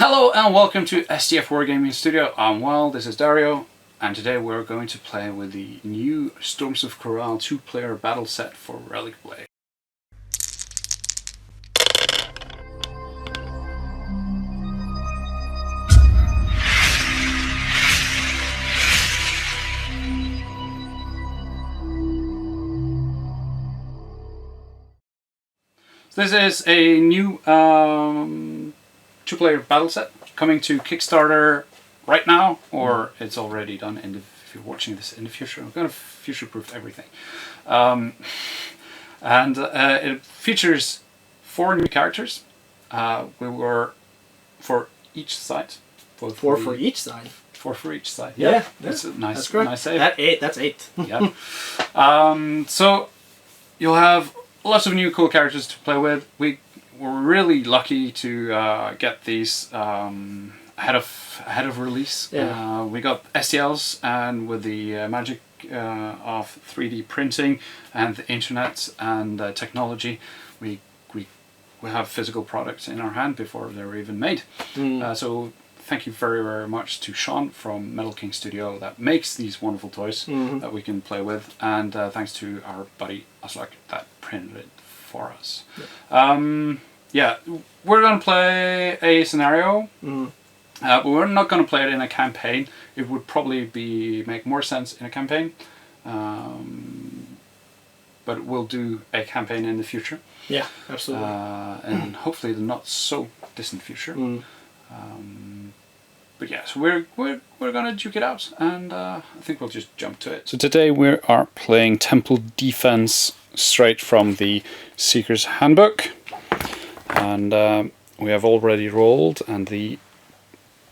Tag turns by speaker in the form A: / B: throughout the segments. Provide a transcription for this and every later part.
A: Hello and welcome to SDF Wargaming Studio. I'm Well, this is Dario, and today we're going to play with the new Storms of Kural 2-player battle set for Relicblade. This is a new 2-player battle set coming to Kickstarter right now, or it's already done if you're watching this in the future. I'm going to future-proof everything. It features 4 new characters. We were for each side.
B: Four for each side.
A: 4 for each side.
B: Yeah,
A: that's a nice save.
B: That's 8.
A: Yeah. So you'll have lots of new cool characters to play with. We were really lucky to get these ahead of release.
B: Yeah.
A: We got STLs, and with the magic of 3D printing and the internet and technology, we have physical products in our hand before they were even made. So thank you very, very much to Sean from Metal King Studio that makes these wonderful toys that we can play with, and thanks to our buddy Aslak that printed it for us. Yeah, we're going to play a scenario, but we're not going to play it in a campaign. It would probably make more sense in a campaign, but we'll do a campaign in the future.
B: Yeah, absolutely.
A: And hopefully the not so distant future. But yeah, so we're gonna duke it out, and I think we'll just jump to it. So today we are playing Temple Defense straight from the Seeker's Handbook, and we have already rolled, and the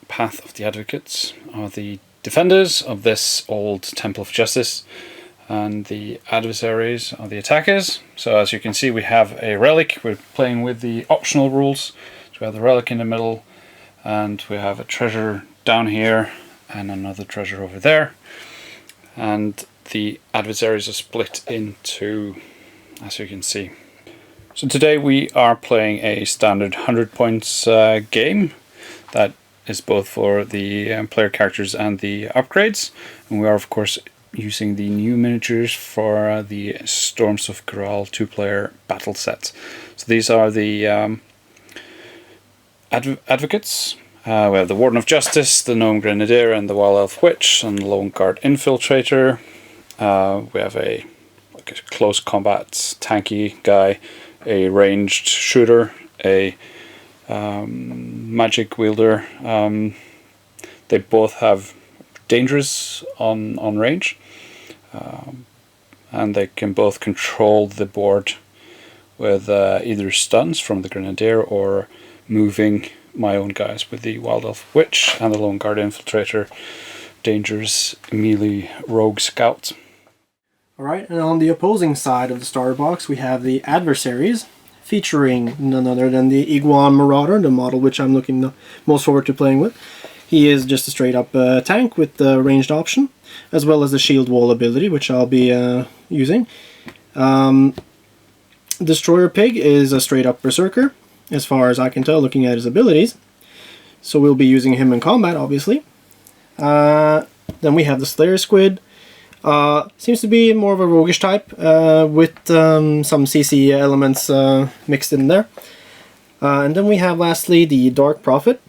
A: path of the advocates are the defenders of this old Temple of Justice, and the adversaries are the attackers. So as you can see, we have a relic. We're playing with the optional rules. So we have the relic in the middle, and we have a treasure down here and another treasure over there, and the adversaries are split into, as you can see. So today we are playing a standard 100 points game that is both for the player characters and the upgrades, and we are of course using the new miniatures for the Storms of Kural 2-player battle set. So these are the advocates. We have the Warden of Justice, the Gnome Grenadier, and the Wild Elf Witch, and the Lone Guard Infiltrator. We have a close combat tanky guy, a ranged shooter, a magic wielder. They both have dangerous on range, and they can both control the board with either stuns from the Grenadier or moving my own guys with the Wild Elf Witch and the Lone Guard Infiltrator, dangerous melee rogue scout.
B: Alright, and on the opposing side of the starter box we have the adversaries, featuring none other than the Iguan Marauder, the model which I'm looking the most forward to playing with. He is just a straight up tank with the ranged option, as well as the shield wall ability, which I'll be using. Destroyer Pig is a straight up berserker, as far as I can tell looking at his abilities. So we'll be using him in combat, obviously. Then we have the Slayer Squid. Seems to be more of a roguish type, with some CC elements mixed in there. And then we have lastly the Dark Prophet.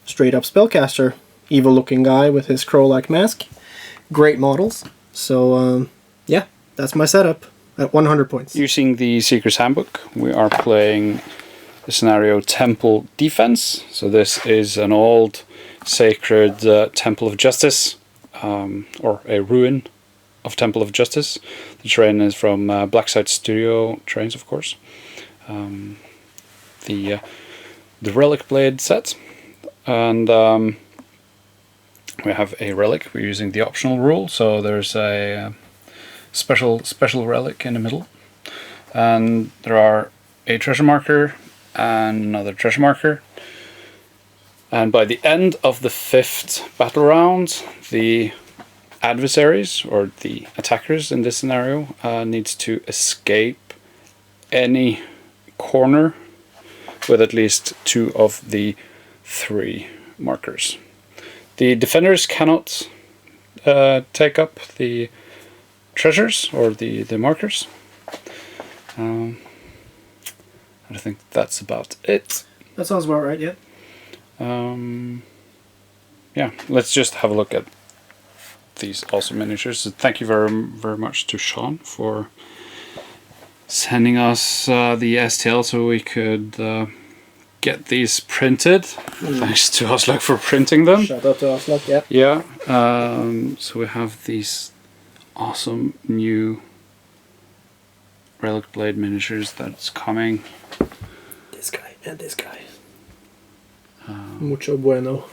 B: Straight up spellcaster. Evil looking guy with his crow-like mask. Great models. So yeah, that's my setup at 100 points.
A: Using the Seeker's Handbook, we are playing the scenario Temple Defense. So this is an old sacred Temple of Justice, or a ruin of Temple of Justice. The terrain is from Blackside Studio terrains, of course. The Relicblade set, and we have a relic. We're using the optional rule, so there's a special relic in the middle, and there are a treasure marker and another treasure marker, and by the end of the 5th battle round, the adversaries, or the attackers in this scenario, needs to escape any corner with at least 2 of the 3 markers. The defenders cannot take up the treasures or the markers. I think that's about it.
B: That sounds about right, yeah.
A: Yeah, let's just have a look at these awesome miniatures. So thank you very much to Sean for sending us the STL so we could get these printed. Thanks to Oslak for printing them.
B: Shout out to Oslak, yeah.
A: Yeah, so we have these awesome new Relicblade miniatures that's coming.
B: This guy and this guy. Mucho bueno.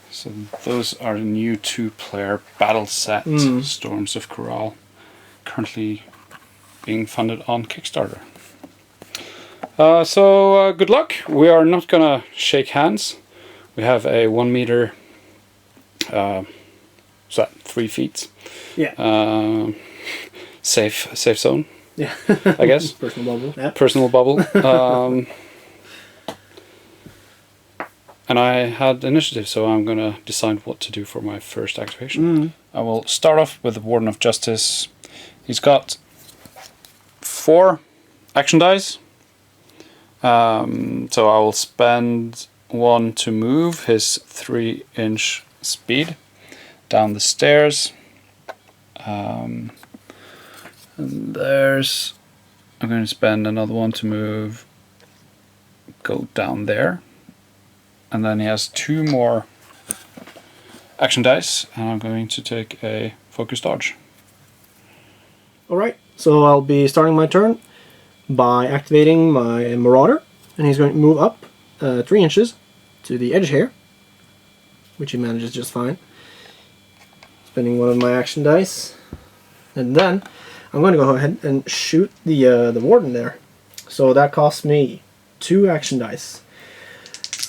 A: So those are the new 2-player battle set, Storms of Kural, currently being funded on Kickstarter. So good luck. We are not gonna shake hands. We have a 1 meter, so 3 feet.
B: Yeah.
A: Safe zone.
B: Yeah.
A: I guess.
B: Personal bubble. Yeah.
A: Personal bubble. And I had initiative, so I'm gonna decide what to do for my first activation. I will start off with the Warden of Justice. He's got 4 action dice. So I will spend 1 to move his 3-inch speed down the stairs. And I'm going to spend another 1 to move, go down there. And then he has 2 more action dice, and I'm going to take a focus dodge.
B: Alright, so I'll be starting my turn by activating my Marauder, and he's going to move up 3 inches to the edge here, which he manages just fine. Spending 1 of my action dice, and then I'm going to go ahead and shoot the Warden there. So that costs me 2 action dice.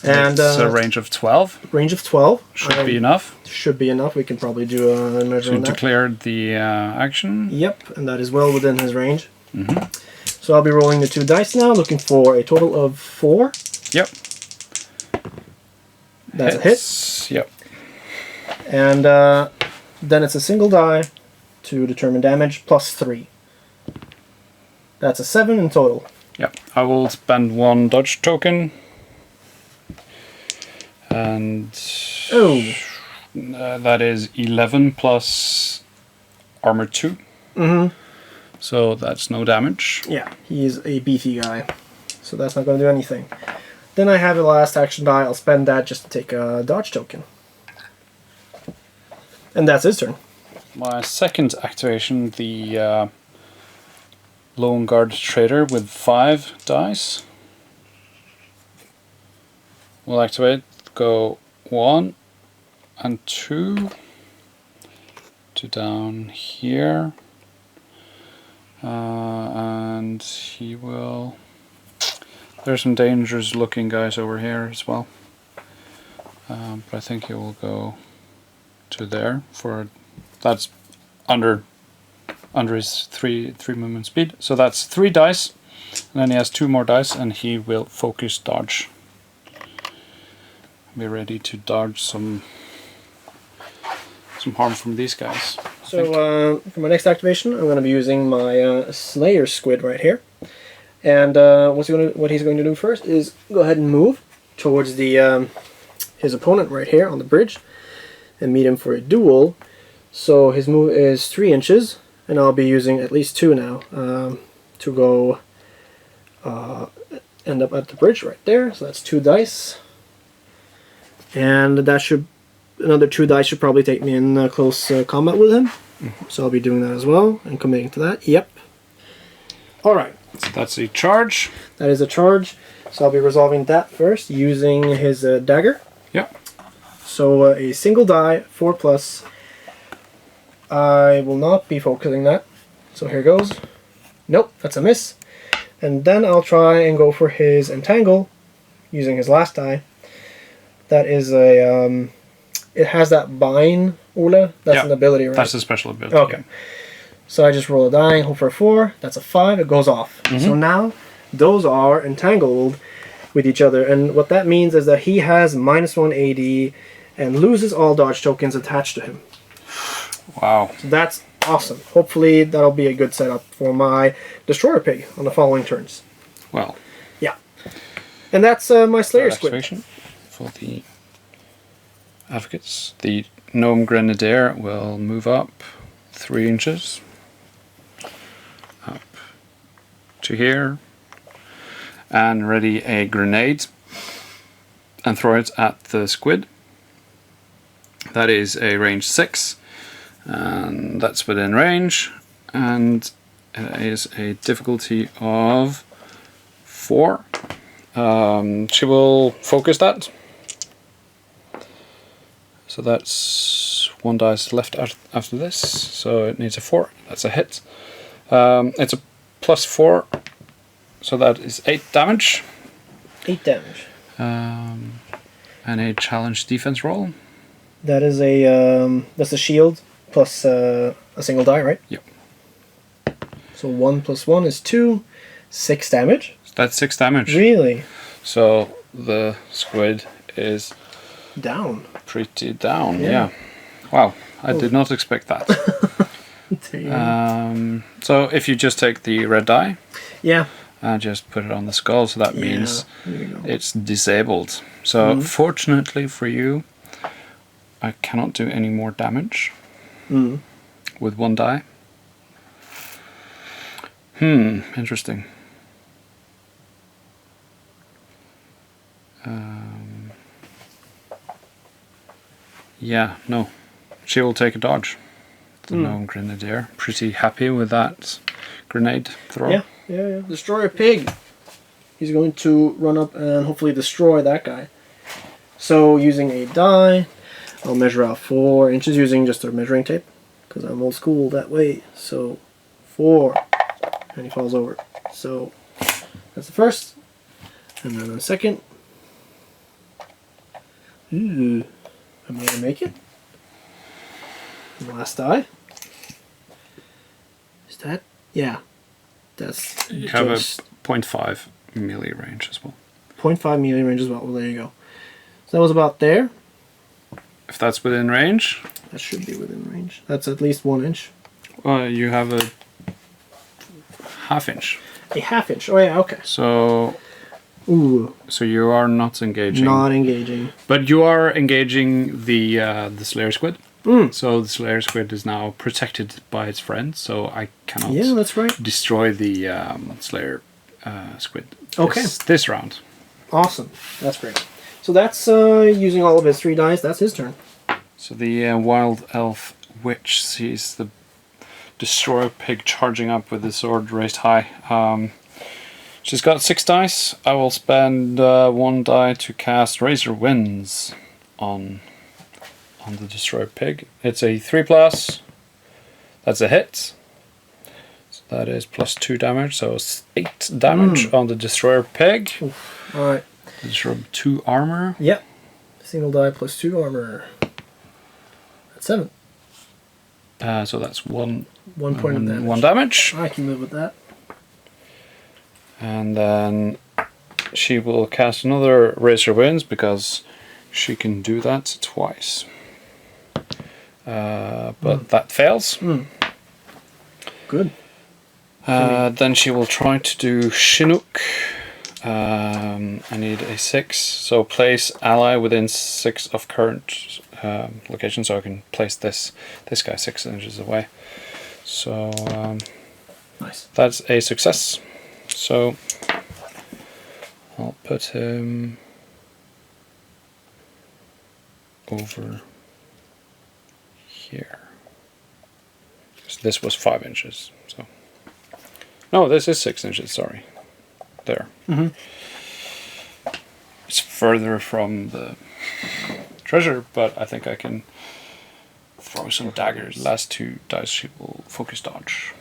B: And
A: it's a range of 12.
B: Range of 12.
A: Should be enough.
B: Should be enough. We can probably do a measure
A: So
B: on that.
A: declared the action.
B: Yep, and that is well within his range. So I'll be rolling the 2 dice now, looking for a total of 4.
A: Yep.
B: That's
A: Hits.
B: a hit.
A: Yep.
B: And then it's a single die to determine damage plus 3. That's a 7 in total.
A: Yep. I will spend 1 dodge token. And that is 11 plus armor 2. So that's no damage.
B: Yeah, he's a beefy guy, so that's not going to do anything. Then I have the last action die. I'll spend that just to take a dodge token. And that's his turn.
A: My second activation, the Lone Guard Trader with 5 dice. We'll activate, go 1 and 2 to down here. And he will... There's some dangerous looking guys over here as well. But I think he will go to there for... That's under his 3 movement speed. So that's 3 dice. And then he has 2 more dice and he will focus dodge. Be ready to dodge some harm from these guys.
B: So for my next activation, I'm going to be using my Slayer Squid right here. And what he's going to do first is go ahead and move towards the his opponent right here on the bridge and meet him for a duel. So his move is 3 inches, and I'll be using at least 2 now to go end up at the bridge right there. So that's 2 dice. And that should, another 2 dice should probably take me in close combat with him. So I'll be doing that as well and committing to that. Yep. Alright.
A: So that's a charge.
B: That is a charge. So I'll be resolving that first using his dagger.
A: Yep.
B: So a single die, 4+. I will not be focusing that. So here goes. Nope, that's a miss. And then I'll try and go for his entangle using his last die. That is a, it has that bind, Ola. That's an ability, right?
A: That's a special ability.
B: Okay. So I just roll a die, hope for a 4. That's a 5. It goes off. So now those are entangled with each other. And what that means is that he has -1 AD and loses all dodge tokens attached to him.
A: Wow.
B: So that's awesome. Hopefully that'll be a good setup for my Destroyer Pig on the following turns.
A: Well.
B: Yeah. And that's my Slayer Squid.
A: For the Advocates. The Gnome Grenadier will move up 3 inches. Up to here. And ready a grenade. And throw it at the squid. That is a range 6. And that's within range. And it is a difficulty of 4. She will focus that. So that's 1 dice left after this. So it needs a 4. That's a hit. It's a +4. So that is 8 damage.
B: 8 damage.
A: And a challenge defense roll.
B: That is that's a shield plus a single die, right?
A: Yep.
B: So 1 + 1 is 2. 6 damage.
A: That's 6 damage.
B: Really?
A: So the squid is
B: down.
A: Pretty down, yeah. Wow, I did not expect that. So if you just take the red die,
B: yeah,
A: and just put it on the skull, so that means it's disabled. So fortunately for you, I cannot do any more damage with 1 die. Interesting. Yeah, no. She will take a dodge. The Gnome Grenadier. Pretty happy with that grenade throw.
B: Yeah. Destroy a pig. He's going to run up and hopefully destroy that guy. So using a die, I'll measure out 4 inches using just a measuring tape. Because I'm old school that way. So 4. And he falls over. So that's the first. And then the second. Ooh. Am I going to make it? And the last die. Is that? Yeah. That's
A: you have a 0.5 melee range as well.
B: 0.5 melee range as well. Well, there you go. So that was about there.
A: If that's within range?
B: That should be within range. That's at least 1 inch.
A: You have a ½ inch.
B: A ½ inch. Oh yeah, okay.
A: So...
B: Ooh.
A: So you are not engaging.
B: Not engaging.
A: But you are engaging the Slayer Squid. So the Slayer Squid is now protected by its friend, so I cannot
B: that's right.
A: destroy the Slayer Squid this round.
B: Awesome. That's great. So that's using all of his 3 dice. That's his turn.
A: So the Wild Elf Witch sees the Destroyer Pig charging up with the sword raised high. She's got 6 dice. I will spend 1 die to cast Razor Winds on the Destroyer Pig. It's a 3+. That's a hit. So that is +2 damage. So it's 8 damage on the Destroyer Pig.
B: Alright.
A: Destroyer 2 armor.
B: Yep. Single die +2 armor. That's 7.
A: So that's 1
B: point of damage.
A: 1 damage.
B: I can live with that.
A: And then she will cast another Razor Winds because she can do that twice. But that fails.
B: Good.
A: Then she will try to do Chinook. I need a 6. So place ally within 6 of current location. So I can place this guy 6 inches away. So
B: nice.
A: That's a success. So I'll put him over here. So this was 5 inches. So no, this is 6 inches. Sorry, there. It's further from the treasure, but I think I can throw some daggers. Last 2 dice she will focus dodge.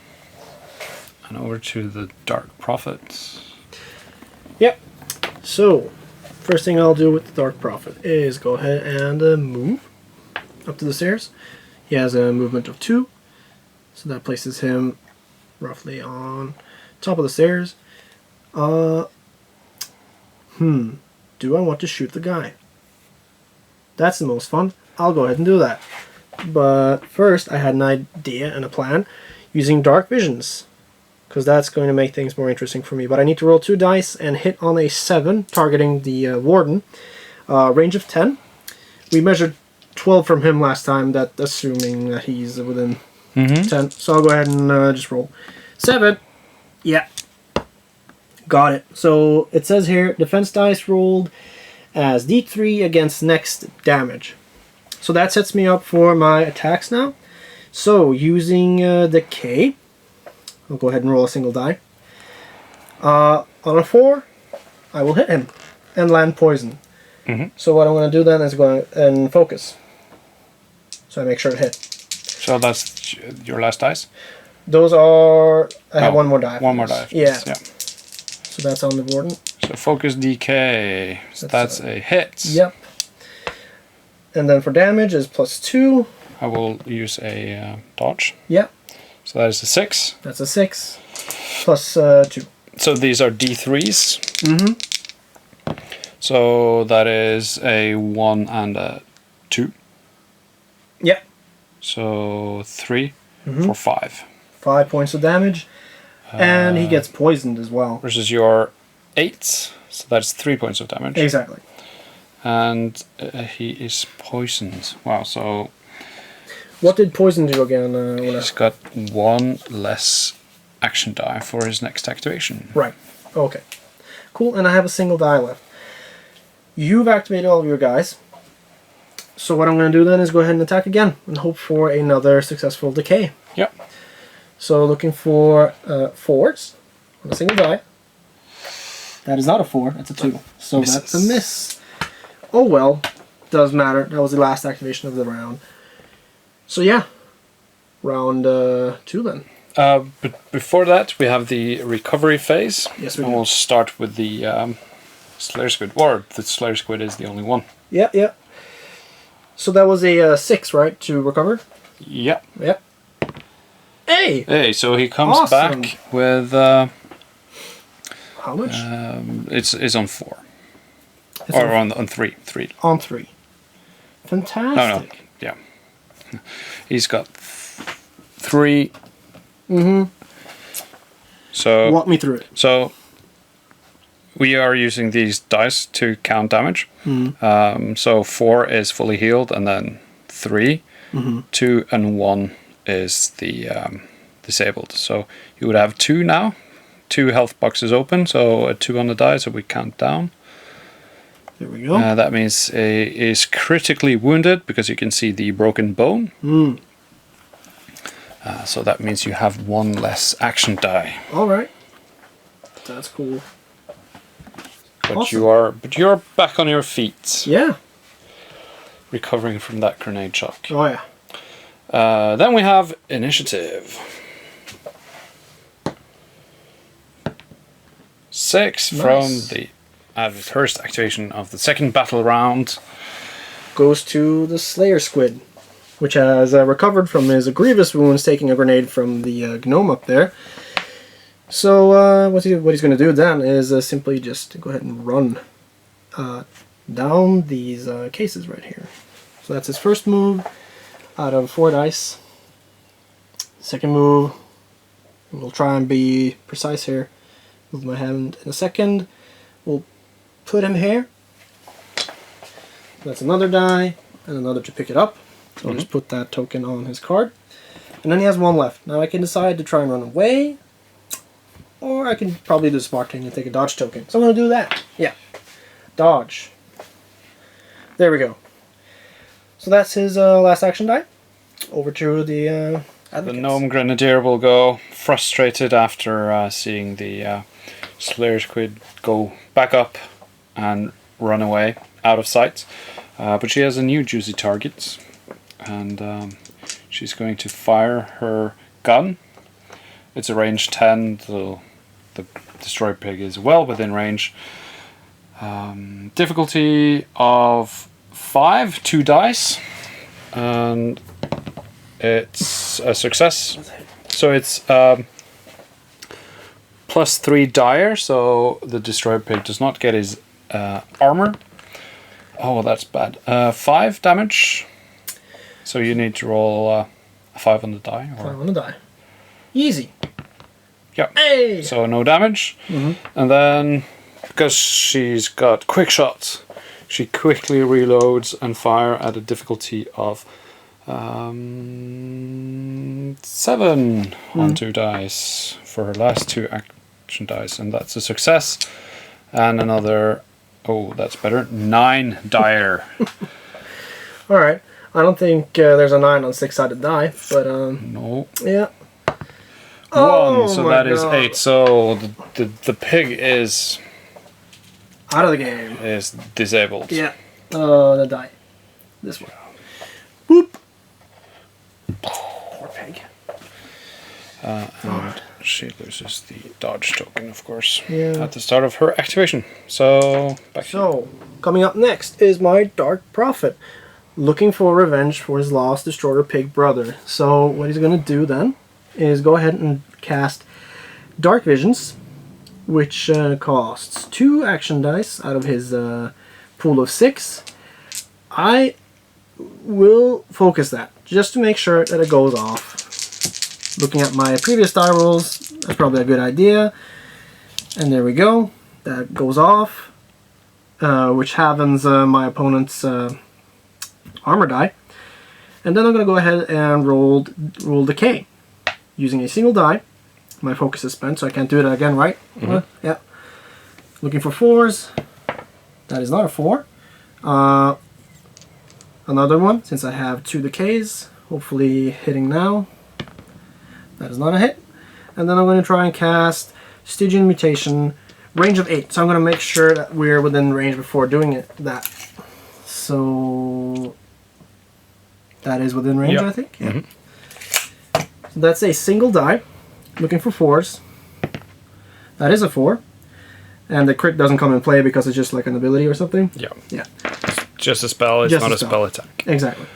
A: And over to the Dark Prophet.
B: Yep. So, first thing I'll do with the Dark Prophet is go ahead and move up to the stairs. He has a movement of 2. So that places him roughly on top of the stairs. Do I want to shoot the guy? That's the most fun. I'll go ahead and do that. But first, I had an idea and a plan using dark visions, because that's going to make things more interesting for me. But I need to roll 2 dice and hit on a 7, targeting the warden. Range of 10. We measured 12 from him last time, that assuming that he's within 10. So I'll go ahead and just roll 7. Yeah. Got it. So it says here, defense dice rolled as D3 against next damage. So that sets me up for my attacks now. So using the K, I'll go ahead and roll a single die. On a 4, I will hit him and land poison. So what I'm going to do then is go and focus. So I make sure to hit.
A: So that's your last dice?
B: Those are... I have one more die.
A: One more die.
B: Yeah.
A: Yeah.
B: So that's on the warden.
A: So focus DK. So that's a hit.
B: Yep. And then for damage is +2.
A: I will use a dodge.
B: Yep.
A: So that is a 6.
B: That's a 6. Plus 2.
A: So these are D3s. So that is a 1 and a 2.
B: Yep.
A: So 3 for 5.
B: 5 points of damage. And he gets poisoned as well.
A: Versus your 8. So that's 3 points of damage.
B: Exactly.
A: And he is poisoned. Wow, so...
B: What did poison do again?
A: He's got 1 less action die for his next activation.
B: Right. Okay. Cool, and I have a single die left. You've activated all of your guys. So what I'm going to do then is go ahead and attack again and hope for another successful decay.
A: Yep.
B: So looking for 4s on a single die. That is not a 4, that's a 2. So
A: Misses.
B: That's a miss. Oh well, doesn't matter. That was the last activation of the round. So yeah, round 2 then.
A: But before that, we have the recovery phase.
B: Yes, we
A: and
B: do.
A: we'll start with the Slayer Squid. Or the Slayer Squid is the only one.
B: Yeah, yeah. So that was a 6, right, to recover?
A: Yep.
B: Yep. Hey!
A: Hey, so he comes
B: Awesome.
A: back with...
B: How much?
A: It's on 4.
B: It's
A: Or on 3. 3.
B: On 3. Fantastic.
A: No. Yeah. He's got 3. So...
B: Walk me through it.
A: So... We are using these dice to count damage. So 4 is fully healed, and then 3, 2 and 1 is the disabled. So you would have 2 now. 2 health boxes open, so a 2 on the die, so we count down.
B: There we go.
A: That means is critically wounded, because you can see the broken bone. So that means you have 1 less action die.
B: Alright. That's cool.
A: But
B: Awesome.
A: you're back on your feet.
B: Yeah.
A: Recovering from that grenade shock.
B: Oh yeah.
A: Then we have initiative. 6
B: Nice.
A: from the first activation of the second battle round.
B: Goes to the Slayer Squid, which has recovered from his grievous wounds taking a grenade from the gnome up there. So what he's going to do then is simply just go ahead and run down these cases right here. So that's his first move out of 4 dice. Second move, we'll try and be precise here. Move my hand in a second. We'll put him here. That's another die and another to pick it up. So I'll just put that token on his card. And then he has 1 left. Now I can decide to try and run away, or I can probably do the smart thing and take a dodge token. So I'm going to do that. Yeah. Dodge. There we go. So that's his last action die. Over to the advocates.
A: The Gnome Grenadier will go frustrated after seeing the Slayer Squid go back up and run away out of sight. But she has a new juicy target, and she's going to fire her gun. It's a range 10, so the destroyed pig is well within range. Difficulty of 5, 2 dice, and it's a success. So it's +3 dire, so the destroyed pig does not get his armor. Oh, that's bad. 5 damage. So you need to roll a 5 on the die. Or...
B: 5 on the die. Easy.
A: Yeah.
B: Hey!
A: So no damage. And then, because she's got quick shots, she quickly reloads and fire at a difficulty of 7 on 2 dice for her last 2 action dice, and that's a success. And another, oh, that's better, 9 dire.
B: All right. I don't think there's a 9 on 6-sided die, but
A: No.
B: yeah.
A: 1, so that is
B: God.
A: 8. So the pig is
B: Out of the game.
A: disabled.
B: Yeah. The die. This one. Boop. Poor pig.
A: And she loses the dodge token, of course,
B: Yeah.
A: at the start of her activation. So back to you.
B: So, coming up next is my Dark Prophet, looking for revenge for his lost Destroyer Pig brother. So, what he's going to do then is go ahead and cast Dark Visions, which costs 2 action dice out of his pool of 6. I will focus that just to make sure that it goes off. Looking at my previous die rolls, that's probably a good idea. And there we go. That goes off, which havens my opponent's armor die. And then I'm going to go ahead and roll Decay using a single die. My focus is spent, so I can't do it again, right? Yeah. Looking for 4s. That is not a 4. Another one, since I have 2 decays. Hopefully hitting now. That is not a hit. And then I'm going to try and cast Stygian Mutation, range of 8. So I'm going to make sure that we're within range before doing that. So that is within range,
A: Yep.
B: I think. Yeah. So that's a single die. Looking for 4s. That is a 4. And the crit doesn't come in play because it's just like an ability or something.
A: Yeah.
B: Yeah.
A: Just a spell, it's
B: Just
A: not
B: a
A: a
B: spell.
A: spell attack.
B: Exactly.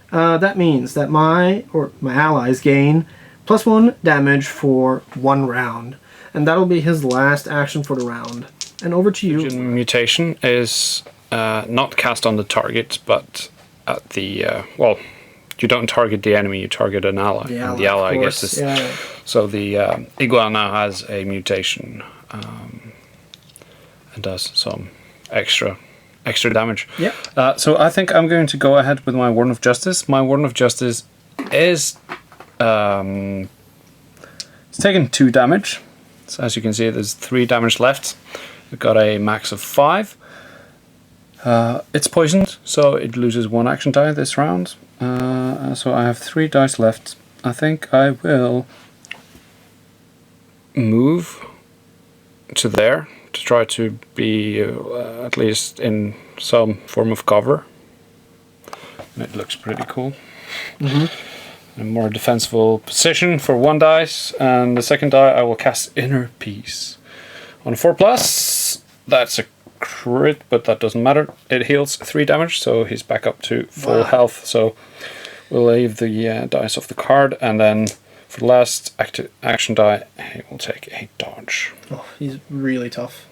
B: That means that my allies gain +1 damage for 1 round. And that'll be his last action for the round. And over to you.
A: Mutation is not cast on the target, but at the, well, you don't target the enemy, you target an ally. And the ally gets this.
B: Yeah.
A: So the iguana has a mutation and does some extra damage.
B: Yep.
A: So I think I'm going to go ahead with my Warden of Justice. My Warden of Justice is it's taken 2 damage. So as you can see, there's 3 damage left. We've got a max of 5. It's poisoned, so it loses 1 action die this round. So I have 3 dice left. I think I will move to there to try to be at least in some form of cover. And it looks pretty cool. A more defensible position for 1 dice, and the second die I will cast Inner Peace. On a 4+, that's a crit, but that doesn't matter. It heals 3 damage, so he's back up to full health. So we'll leave the dice off the card, and then for the last action die, he will take a dodge.
B: Oh, he's really tough.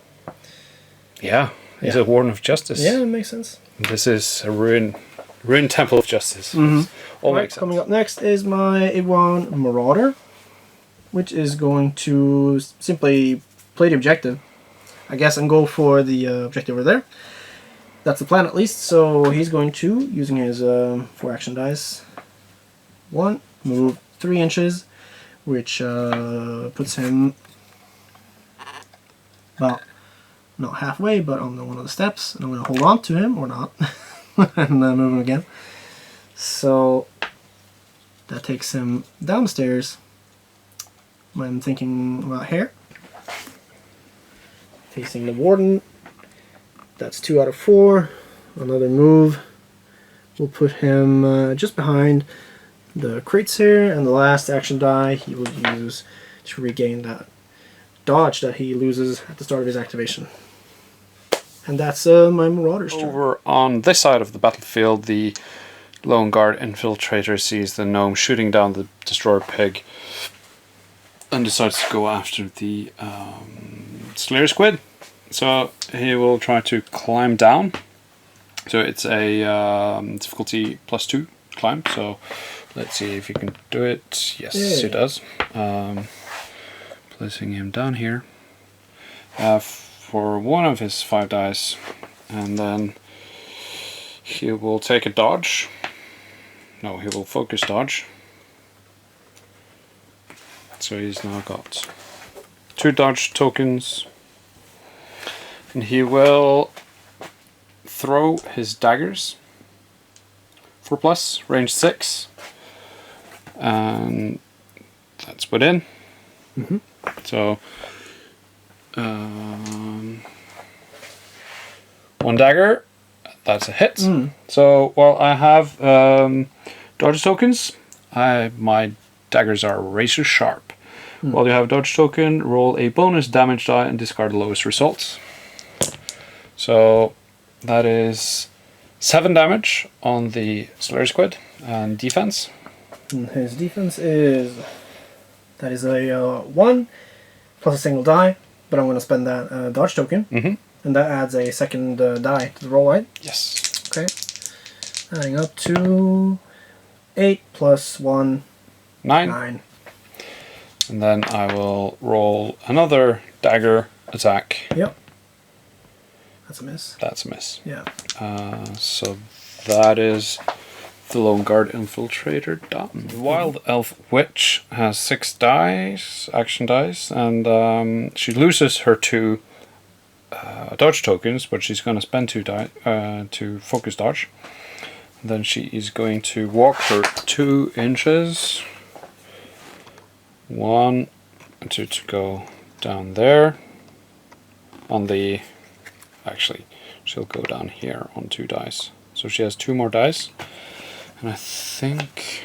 A: Yeah, he's a Warden of Justice.
B: Yeah, it makes sense.
A: This is a ruined Temple of Justice. All
B: Right,
A: makes sense.
B: coming up next is my Iguan Marauder, which is going to simply play the objective, I guess, and go for the objective over there. That's the plan, at least. So he's going to, using his 4 action dice, 1, move 3 inches, which puts him about, not halfway, but on one of the steps. And I'm going to hold on to him, or not, and then move him again. So that takes him downstairs. I'm thinking about here. Facing the Warden. That's 2 out of 4. Another move. We'll put him just behind the crates here. And the last action die he will use to regain that dodge that he loses at the start of his activation. And that's my Marauder's turn.
A: Over on this side of the battlefield, the Lone Guard infiltrator sees the gnome shooting down the Destroyer Pig and decides to go after the Slayer Squid. So he will try to climb down. So it's a difficulty +2 climb. So let's see if he can do it. Yes, he does. Placing him down here for one of his 5 dice, and then he will take a dodge. No, he will focus dodge. So he's now got 2 dodge tokens, and he will throw his daggers. 4+, range 6, and that's within. So 1 dagger, that's a hit. So while I have dodge tokens, my daggers are razor sharp. While you have a dodge token, roll a bonus damage die and discard the lowest results. So that is 7 damage on the Slayer Squid, and defense.
B: And his defense is, that is a 1 plus a single die, but I'm going to spend that dodge token, and that adds a second die to the roll, right?
A: Yes.
B: Okay. Adding up to 8 plus 1, 9.
A: And then I will roll another dagger attack.
B: Yep. That's a miss.
A: That's a miss.
B: Yeah.
A: So that is the Lone Guard Infiltrator done. The Wild Elf Witch has 6 dice, action dice, and she loses her 2 dodge tokens, but she's going to spend 2 die to focus dodge. And then she is going to walk her 2 inches. 1 and 2 to go down there. On the... Actually, she'll go down here on 2 dice. So she has 2 more dice. And I think...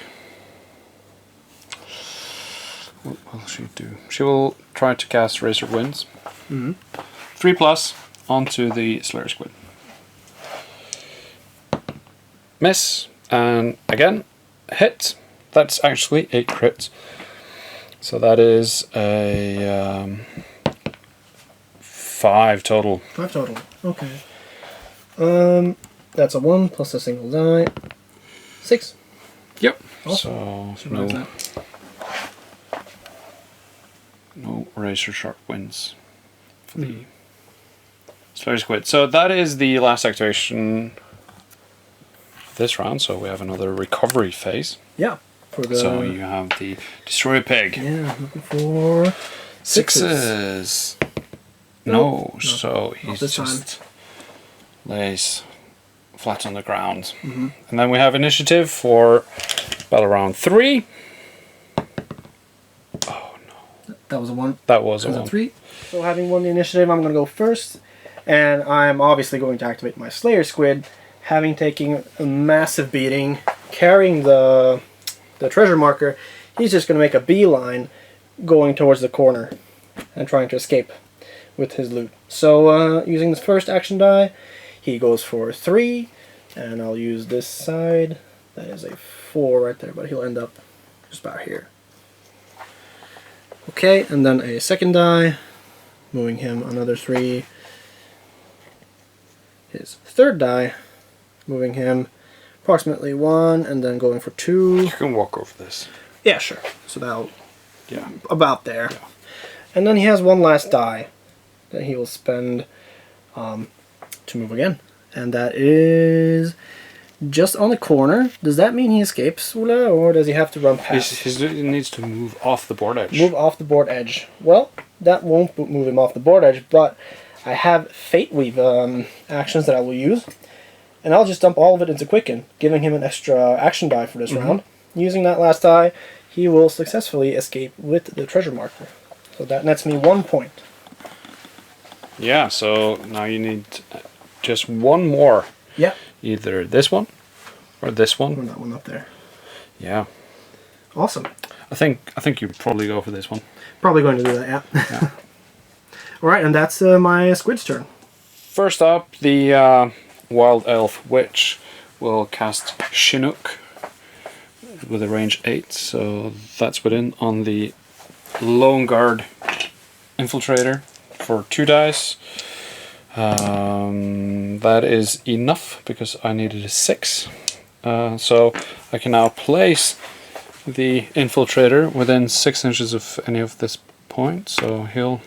A: What will she do? She will try to cast Razor Winds. 3+ onto the Slayer Squid. Miss. And again, hit. That's actually a crit. So that is a 5 total.
B: 5 total. Okay. That's a 1 plus a single die. 6.
A: Yep.
B: Awesome.
A: So no razor sharp wins for the Slayer Squid. So that is the last activation this round. So we have another recovery phase.
B: Yeah.
A: So you have the Destroy Pig.
B: Yeah, looking for
A: 6s. No, so
B: not
A: he
B: this
A: just lays flat on the ground. And then we have initiative for battle round 3. Oh no.
B: That was a 1.
A: That was a 1.
B: 3. So having won the initiative, I'm going to go first. And I'm obviously going to activate my Slayer Squid, having taken a massive beating, carrying the treasure marker. He's just going to make a beeline going towards the corner and trying to escape with his loot. So using this first action die, he goes for 3, and I'll use this side. That is a 4 right there, but he'll end up just about here. Okay, and then a second die, moving him another 3. His third die, moving him approximately 1, and then going for 2.
A: You can walk over this.
B: Yeah, sure. So that'll...
A: Yeah.
B: About there.
A: Yeah.
B: And then he has one last die that he will spend to move again. And that is just on the corner. Does that mean he escapes, Ola, or does he have to run past?
A: He needs to move off the board edge.
B: Move off the board edge. Well, that won't move him off the board edge, but I have Fate Weave actions that I will use. And I'll just dump all of it into Quicken, giving him an extra action die for this round. Using that last die, he will successfully escape with the treasure marker. So that nets me 1 point.
A: Yeah, so now you need just one more.
B: Yeah.
A: Either this one or this one.
B: Or that one up there.
A: Yeah.
B: Awesome.
A: I think you'd probably go for this one.
B: Probably going to do that, yeah. Alright, and that's my squid's turn.
A: First up, the Wild Elf Witch will cast Chinook with a range 8, so that's within on the Lone Guard Infiltrator for 2 dice. That is enough because I needed a 6. So I can now place the infiltrator within 6 inches of any of this point. So he'll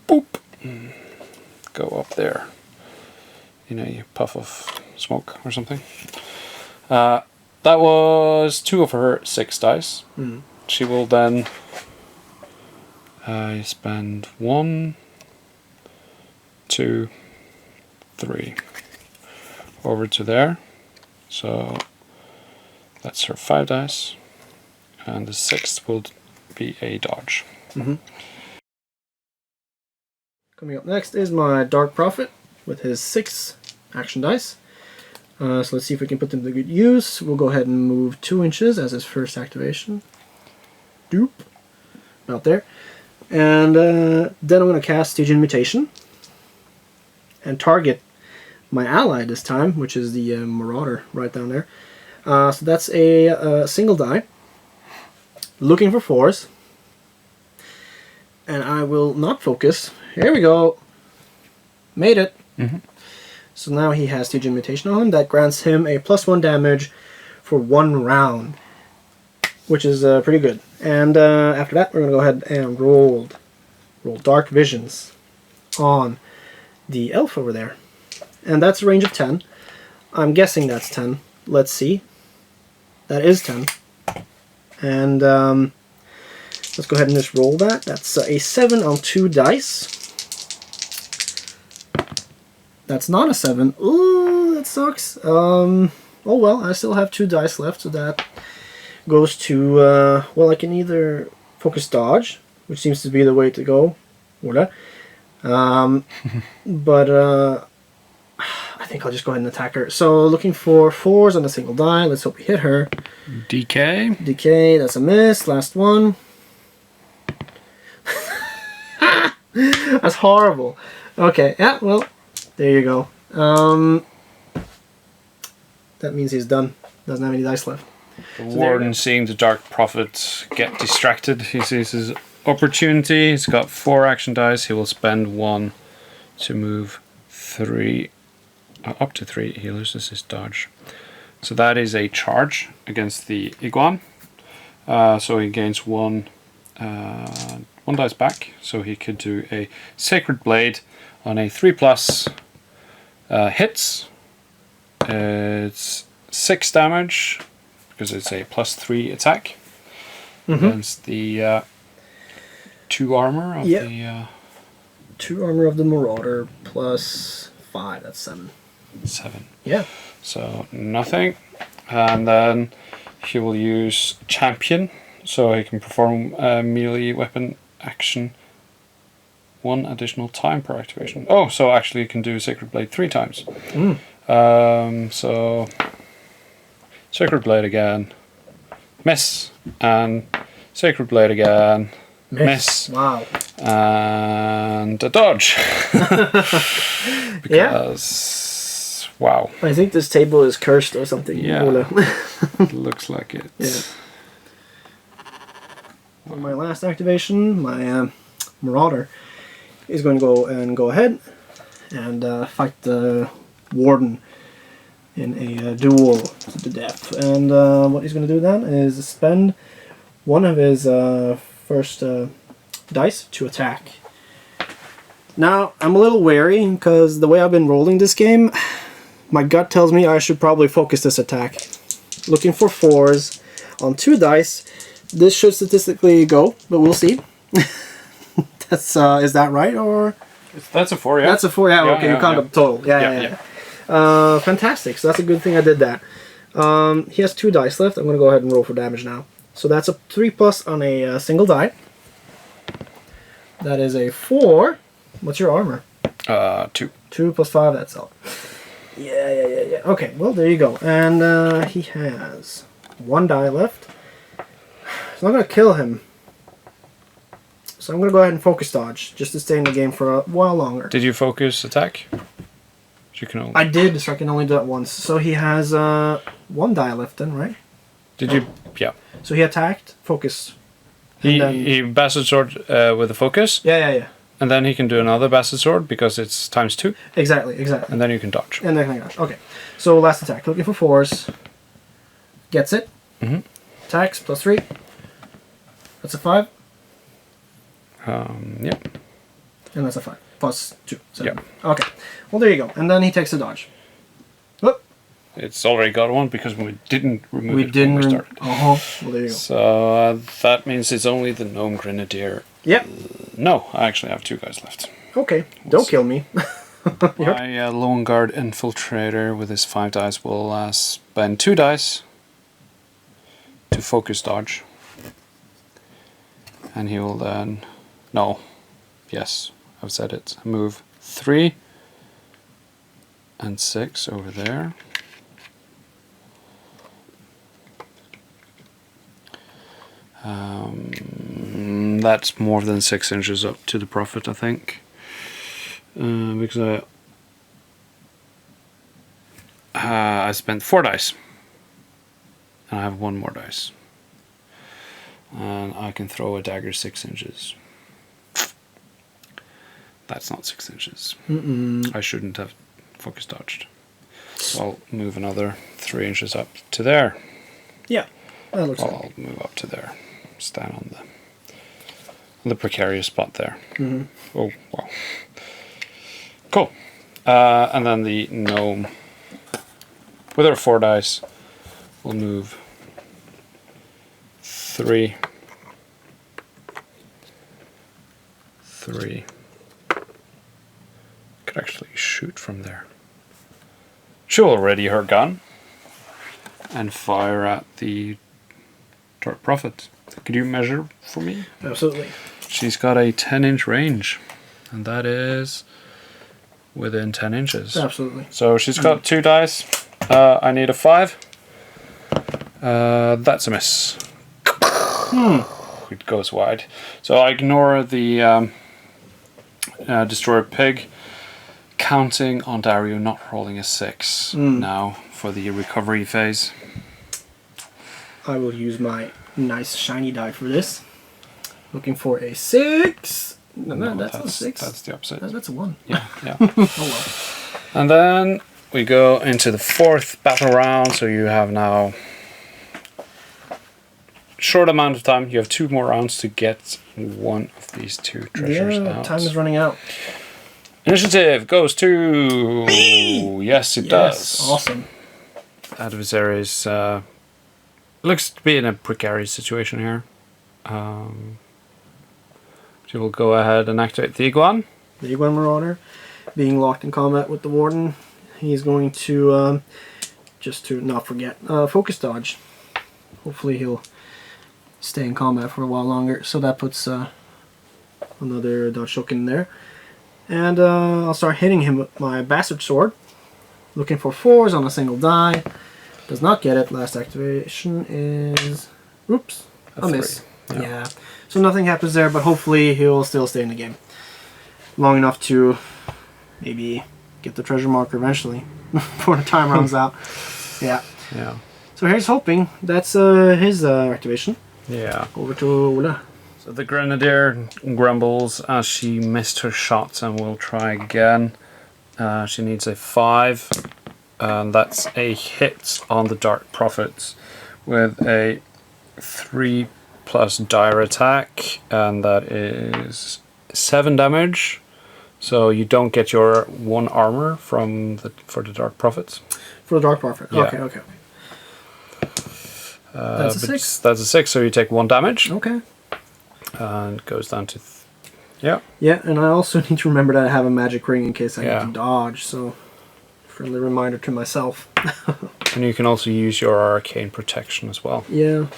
A: boop go up there in a puff of smoke or something. That was 2 of her 6 dice. She will then spend 1, 2, 3 over to there. So that's her 5 dice, and the 6th will be a dodge.
B: Coming up next is my Dark Prophet with his 6 action dice. So let's see if we can put them to good use. We'll go ahead and move 2 inches as his first activation. Doop. About there. And then I'm going to cast Stygian Mutation and target my ally this time, which is the Marauder right down there. So that's a single die. Looking for 4s. And I will not focus. Here we go. Made it. So now he has Stygian Mutation on him. That grants him a +1 damage for 1 round, which is pretty good. And after that, we're going to go ahead and roll Dark Visions on the elf over there. And that's a range of 10. I'm guessing that's 10. Let's see. That is 10. And let's go ahead and just roll that. That's a 7 on 2 dice. That's not a 7. Ooh, that sucks. Oh well, I still have 2 dice left, so that goes to, well, I can either focus dodge, which seems to be the way to go, but I think I'll just go ahead and attack her. So looking for 4s on a single die. Let's hope we hit her.
A: DK.
B: DK, that's a miss. Last one. That's horrible. Okay, yeah, well, there you go. That means he's done. Doesn't have any dice left.
A: The Warden, seeing the Dark Prophet get distracted, he sees his opportunity. He's got 4 action dice. He will spend 1 to move 3, up to 3. He loses his dodge. So that is a charge against the Iguan. So he gains 1 dice back. So he could do a Sacred Blade on a 3+ hits. It's 6 damage because it's a +3 attack against the 2 armor of the
B: 2 armor of the Marauder +5. That's 7.
A: 7.
B: Yeah.
A: So nothing, and then he will use Champion, so he can perform a melee weapon action 1 additional time per activation. Oh, so actually you can do Sacred Blade 3 times. So Sacred Blade again, miss, and Sacred Blade again, miss.
B: Wow.
A: And a dodge. Because, wow.
B: I think this table is cursed or something.
A: Yeah. It looks like it.
B: Yeah. For my last activation, my Marauder is going to go ahead and fight the Warden in a duel to the death. And what he's going to do then is spend 1 of his first dice to attack. Now, I'm a little wary because the way I've been rolling this game, my gut tells me I should probably focus this attack. Looking for 4s on 2 dice. This should statistically go, but we'll see. That's is that right, or?
A: That's a 4, yeah.
B: That's a 4, yeah. Okay, you count up total. Yeah. Fantastic. So that's a good thing I did that. He has 2 dice left. I'm going to go ahead and roll for damage now. So that's a 3+ on a single die. That is a 4. What's your armor?
A: 2.
B: 2 + 5. That's all. Yeah. Okay. Well, there you go. And he has 1 die left. So I'm going to kill him. So I'm going to go ahead and focus dodge, just to stay in the game for a while longer.
A: Did you focus attack? You can only...
B: I did, so I can only do it once. So he has 1 die left then, right?
A: Did you? Yeah.
B: So he attacked, focus.
A: He bastard sword with a focus.
B: Yeah.
A: And then he can do another Bastard Sword because it's ×2.
B: Exactly.
A: And then you can dodge.
B: And then I got okay. So last attack, looking for 4s. Gets it. Attacks +3. That's a 5.
A: Yep.
B: And that's a 5. +2. 7.
A: Yep.
B: Okay. Well, there you go. And then he takes a dodge. Whoop.
A: It's already got one because we didn't remove it
B: when we
A: started.
B: Well, there you go.
A: So that means it's only the Gnome Grenadier.
B: Yep.
A: No, I actually have 2 guys left.
B: Okay. Don't kill me.
A: My Lone Guard Infiltrator with his 5 dice will spend 2 dice to focus dodge. And he will then... No. Yes, I've said it. Move 3 and 6 over there. That's more than 6 inches up to the Prophet, I think. Because I spent 4 dice. And I have 1 more dice. And I can throw a dagger 6 inches. That's not 6 inches. I shouldn't have focus dodged. So I'll move another 3 inches up to there.
B: Yeah, that looks good.
A: I'll move up to there. Stand on the precarious spot there. Oh, wow. Cool. And then the gnome, with our 4 dice, will move 3. Could actually shoot from there. She'll ready her gun and fire at the Dark Prophet. Could you measure for me?
B: Absolutely.
A: She's got a 10-inch range, and that is within 10 inches.
B: Absolutely.
A: So she's got 2 dice. I need a 5. That's a miss. It goes wide. So I ignore the Destroyer Pig, counting on Dario not rolling a 6 now for the recovery phase.
B: I will use my nice shiny die for this. Looking for a 6. No, that's not a 6.
A: That's the opposite.
B: That's a 1.
A: Yeah.
B: Oh well.
A: And then we go into the 4th battle round. So you have now short amount of time. You have 2 more rounds to get one of these 2 treasures out.
B: Time is running out.
A: Initiative goes to me! Yes, it does.
B: Awesome.
A: Adversaries looks to be in a precarious situation here. She will go ahead and activate the Iguan.
B: The Iguan Marauder, being locked in combat with the Warden, he's going to, just to not forget, focus dodge. Hopefully he'll stay in combat for a while longer. So that puts another dodge token in there. And I'll start hitting him with my Bastard Sword. Looking for 4s on a single die. Does not get it. Last activation is... Oops. A miss. Yeah. So nothing happens there, but hopefully he'll still stay in the game. Long enough to maybe get the treasure marker eventually. Before the time runs out. Yeah. So here's hoping. That's his activation.
A: Yeah.
B: Over to Ola.
A: So the Grenadier grumbles as she missed her shots and will try again. She needs a 5. And that's a hit on the Dark Prophets with a 3+ dire attack, and that is 7 damage. So you don't get your 1 armor for the Dark Prophets.
B: For the Dark Prophet.
A: Yeah.
B: Okay. That's a 6.
A: That's a 6, so you take 1 damage.
B: Okay.
A: And it goes down to... Yeah,
B: and I also need to remember that I have a magic ring in case I need to dodge, so... Friendly reminder to myself.
A: And you can also use your arcane protection as well.
B: Yeah.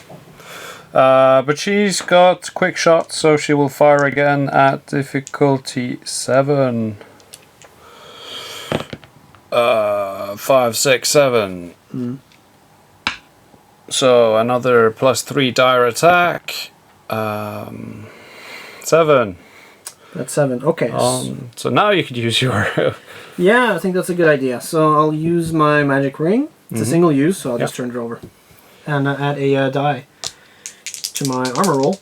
A: But she's got quick shot, so she will fire again at difficulty 7. 5, 6, 7. So another +3 dire attack. 7.
B: That's 7. Okay.
A: So now you could use your...
B: Yeah, I think that's a good idea. So I'll use my magic ring. It's a single use, so I'll just turn it over. And add a die to my armor roll.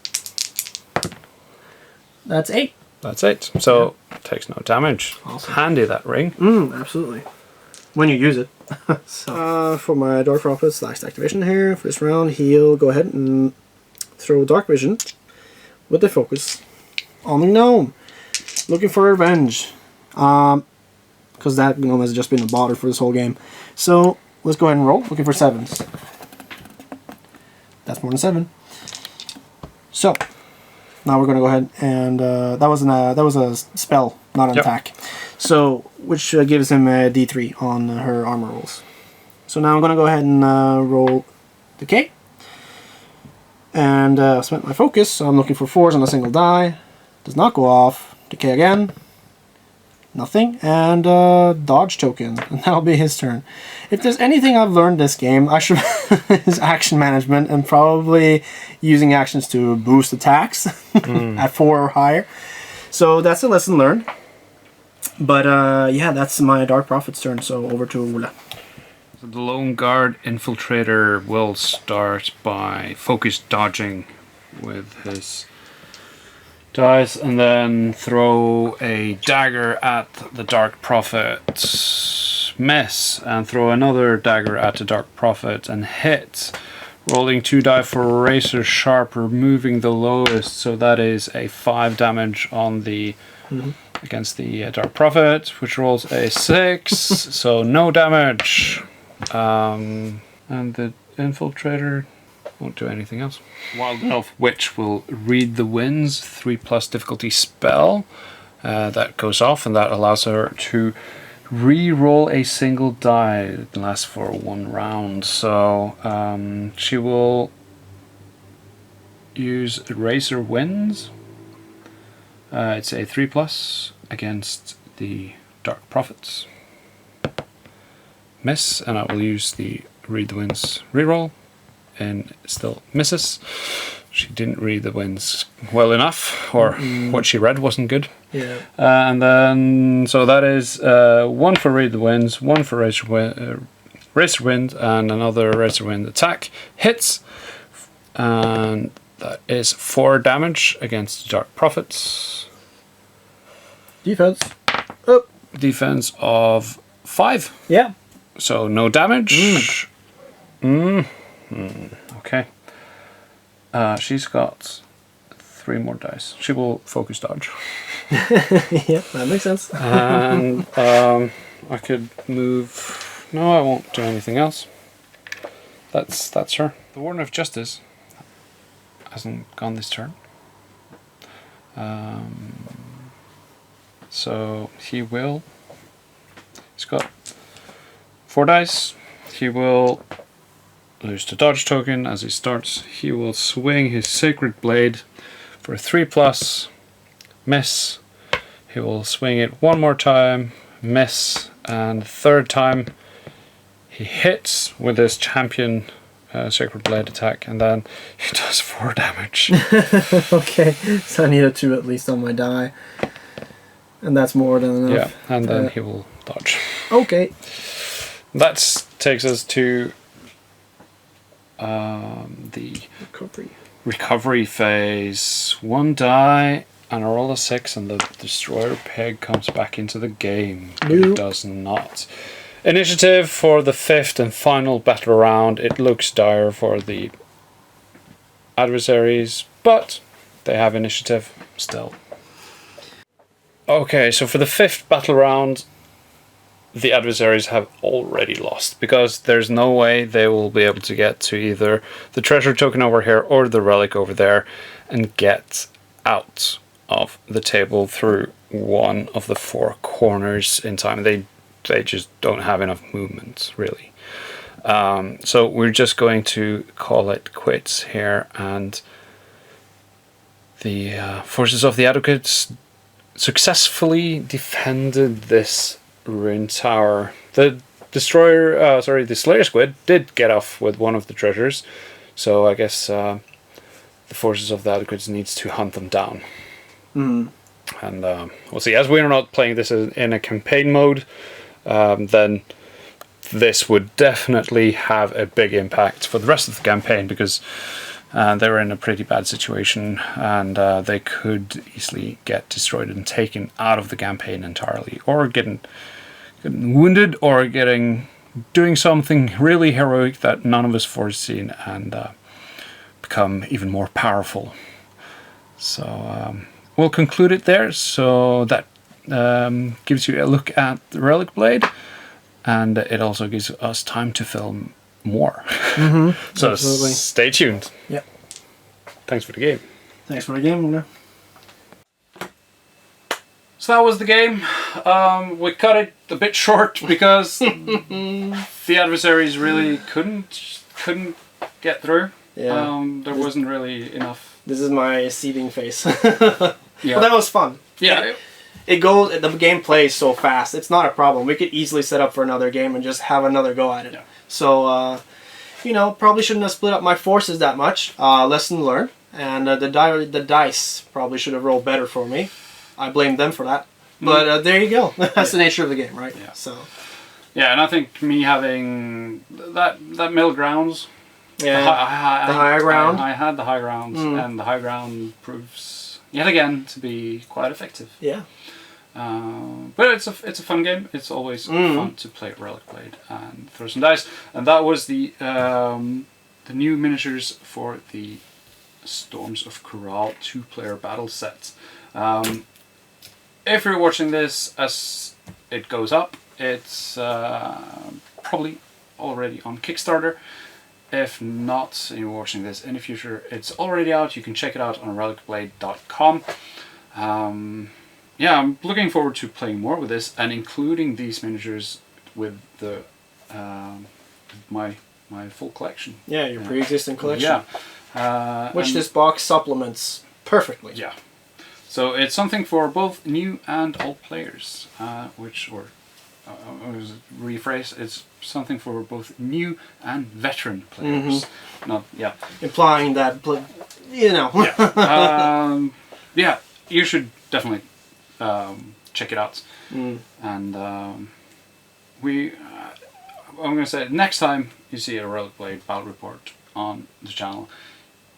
B: That's 8.
A: That's it. So takes no damage.
B: Awesome.
A: Handy, that ring.
B: Absolutely. When you use it. So. For my Dark Prophet's last activation here, for this round, he'll go ahead and throw Dark Vision with the focus on the gnome. Looking for revenge. Because that gnome has just been a bother for this whole game. So, let's go ahead and roll. Looking for 7s. That's more than 7. So, now we're going to go ahead and that was a spell, not an attack. So, which gives him a D3 on her armor rolls. So now I'm going to go ahead and roll Decay. And spent my focus, so I'm looking for 4s on a single die. Does not go off. Decay again. Nothing. And dodge token. And that'll be his turn. If there's anything I've learned this game, I should is action management and probably using actions to boost attacks at 4 or higher. So that's a lesson learned. But yeah, that's my Dark Prophet's turn, so over to Ola.
A: So the Lone Guard Infiltrator will start by focus dodging with his dice and then throw a dagger at the Dark Prophet, miss, and throw another dagger at the Dark Prophet and hit. Rolling 2 die for Razor Sharp, removing the lowest, so that is a 5 damage on the against the Dark Prophet, which rolls a 6, so no damage. And the Infiltrator won't do anything else. Wild Elf Witch will read the winds, 3+ difficulty spell. That goes off, and that allows her to re-roll a single die. It lasts for 1 round. So she will use Razor Winds. It's a 3+ against the Dark Prophets. Miss, and I will use the Read the Winds reroll, and it still misses. She didn't read the winds well enough, or what she read wasn't good.
B: Yeah.
A: And then, so that is 1 for Read the Winds, 1 for Razor Wind, and another Razor Wind attack. Hits, and that is 4 damage against Dark Prophets.
B: Defense. Oh.
A: Defense of 5.
B: Yeah.
A: So no damage. Okay. She's got 3 more dice. She will focus dodge.
B: Yeah, that makes sense.
A: And I could move. No, I won't do anything else. That's her. The Warden of Justice hasn't gone this turn. So he will. He's got 4 dice. He will lose the dodge token as he starts. He will swing his Sacred Blade for a 3+, miss. He will swing it 1 more time, miss, and 3rd time he hits with his champion Sacred Blade attack, and then he does 4 damage.
B: Okay, so I need a 2 at least on my die. And that's more than enough.
A: Yeah, and then he will dodge.
B: Okay.
A: That takes us to the recovery phase. 1 die and a roll of 6, and the Destroyer Pig comes back into the game. But it does not. Initiative for the 5th and final battle round. It looks dire for the adversaries, but they have initiative still. Okay, so for the 5th battle round, the adversaries have already lost, because there's no way they will be able to get to either the treasure token over here or the relic over there and get out of the table through one of the 4 corners in time. They just don't have enough movement, really. So we're just going to call it quits here, and the forces of the Advocates successfully defended this ruined tower. The the Slayer Squid did get off with one of the treasures, so I guess the forces of the Advocates needs to hunt them down. And we'll see. As we are not playing this in a campaign mode, then this would definitely have a big impact for the rest of the campaign, because They were in a pretty bad situation, and they could easily get destroyed and taken out of the campaign entirely, or getting wounded, or doing something really heroic that none of us foreseen, and become even more powerful. So we'll conclude it there. So that gives you a look at the Relicblade, and it also gives us time to film more. So
B: absolutely.
A: Stay tuned.
B: Yep.
A: Thanks for the game.
B: Thanks for the game.
A: So that was the game. We cut it a bit short because the adversaries really couldn't get through.
B: Yeah.
A: There wasn't really enough.
B: This is my seething face.
A: Yeah.
B: But that was fun.
A: Yeah.
B: The game plays so fast. It's not a problem. We could easily set up for another game and just have another go at it.
A: Yeah.
B: So, probably shouldn't have split up my forces that much. Lesson learned. And the dice probably should have rolled better for me. I blame them for that. But there you go. That's the nature of the game, right?
A: Yeah.
B: So.
A: Yeah, and I think me having that middle grounds.
B: Yeah. The higher ground.
A: I had the high ground, and the high ground proves yet again to be quite effective.
B: Yeah.
A: But it's a fun game. It's always fun to play Relicblade and throw some dice. And that was the new miniatures for the Storms of Kural 2-player battle set. If you're watching this as it goes up, it's probably already on Kickstarter. If not, and you're watching this in the future, it's already out. You can check it out on relicblade.com. Yeah, I'm looking forward to playing more with this and including these miniatures with the my full collection.
B: Yeah, your pre-existing collection.
A: Yeah.
B: Which this box supplements perfectly.
A: Yeah. So it's something for both new and old players, rephrase, it's something for both new and veteran players.
B: Implying that,
A: Yeah, you should definitely check it out. And I'm going to say, next time you see a Relicblade battle report on the channel,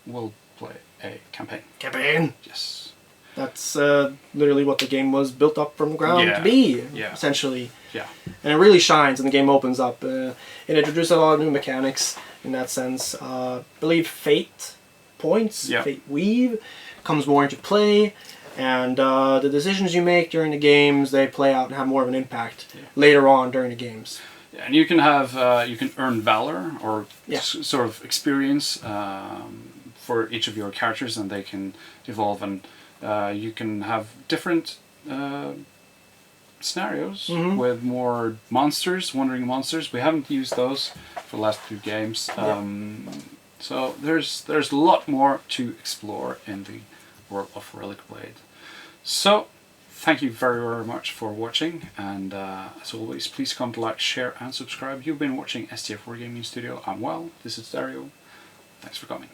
A: we'll play a campaign.
B: Campaign!
A: Yes.
B: That's literally what the game was built up from the ground to be, essentially.
A: Yeah.
B: And it really shines when the game opens up. It introduces a lot of new mechanics in that sense. I believe fate points, fate weave, comes more into play. And the decisions you make during the games, they play out and have more of an impact later on during the games.
A: Yeah, and you can have you can earn valor or sort of experience for each of your characters, and they can evolve, and you can have different scenarios with more monsters, wandering monsters. We haven't used those for the last few games, so there's a lot more to explore in the world of Relicblade. So thank you very, very much for watching, and as always, please comment, like, share and subscribe. You've been watching STF Wargaming Studio. I'm Well, this is Dario. Thanks for coming.